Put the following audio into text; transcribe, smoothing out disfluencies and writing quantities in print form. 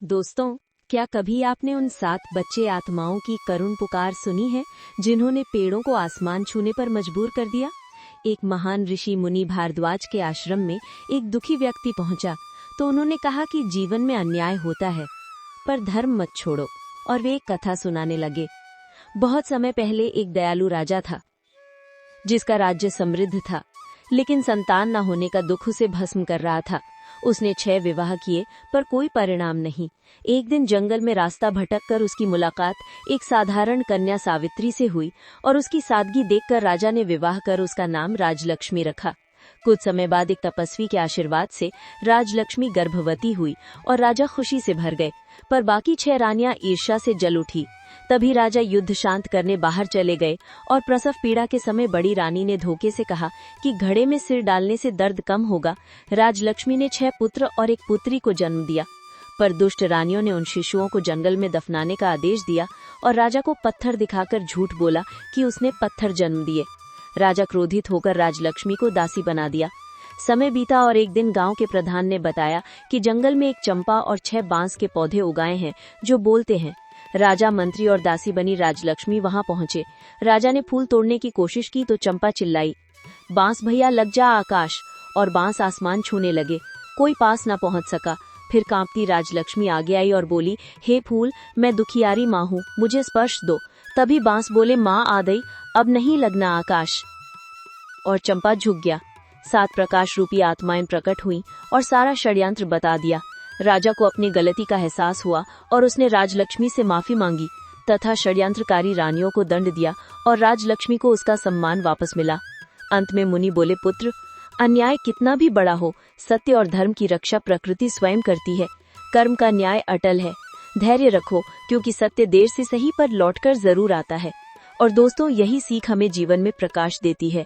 दोस्तों, क्या कभी आपने उन 7 बच्चे आत्माओं की करुण पुकार सुनी है जिन्होंने पेड़ों को आसमान छूने पर मजबूर कर दिया? एक महान ऋषि मुनि भारद्वाज के आश्रम में एक दुखी व्यक्ति पहुंचा तो उन्होंने कहा कि जीवन में अन्याय होता है, पर धर्म मत छोड़ो। और वे एक कथा सुनाने लगे। बहुत समय पहले एक दयालु राजा था जिसका राज्य समृद्ध था, लेकिन संतान न होने का दुख उसे भस्म कर रहा था। उसने 6 विवाह किए पर कोई परिणाम नहीं। एक दिन जंगल में रास्ता भटक कर उसकी मुलाकात एक साधारण कन्या सावित्री से हुई और उसकी सादगी देखकर राजा ने विवाह कर उसका नाम राजलक्ष्मी रखा। कुछ समय बाद एक तपस्वी के आशीर्वाद से राजलक्ष्मी गर्भवती हुई और राजा खुशी से भर गए, पर बाकी 6 रानियां ईर्ष्या से जल उठी। तभी राजा युद्ध शांत करने बाहर चले गए और प्रसव पीड़ा के समय बड़ी रानी ने धोखे से कहा कि घड़े में सिर डालने से दर्द कम होगा। राजलक्ष्मी ने 6 पुत्र और एक पुत्री को जन्म दिया, पर दुष्ट रानियों ने उन शिशुओं को जंगल में दफनाने का आदेश दिया और राजा को पत्थर दिखाकर झूठ बोला कि उसने पत्थर जन्म दिए। राजा क्रोधित होकर राजलक्ष्मी को दासी बना दिया। समय बीता और एक दिन गांव के प्रधान ने बताया कि जंगल में एक चंपा और 6 बांस के पौधे उगाए हैं जो बोलते हैं। राजा, मंत्री और दासी बनी राजलक्ष्मी वहां पहुंचे। राजा ने फूल तोड़ने की कोशिश की तो चंपा चिल्लाई, बांस भैया लग जा आकाश, और बांस आसमान छूने लगे। कोई पास न पहुंच सका। फिर कांपती राजलक्ष्मी आगे आई और बोली, हे फूल, मैं दुखियारी माँ हूँ, मुझे स्पर्श दो। तभी बांस बोले, माँ आ गई, अब नहीं लगना आकाश। और चंपा झुक गया। 7 प्रकाश रूपी आत्माएं प्रकट हुई और सारा षड्यंत्र बता दिया। राजा को अपनी गलती का एहसास हुआ और उसने राजलक्ष्मी से माफी मांगी तथा षड्यंत्रकारी रानियों को दंड दिया और राजलक्ष्मी को उसका सम्मान वापस मिला। अंत में मुनि बोले, पुत्र, अन्याय कितना भी बड़ा हो, सत्य और धर्म की रक्षा प्रकृति स्वयं करती है। कर्म का न्याय अटल है। धैर्य रखो, क्योंकि सत्य देर से सही पर लौटकर जरूर आता है। और दोस्तों, यही सीख हमें जीवन में प्रकाश देती है।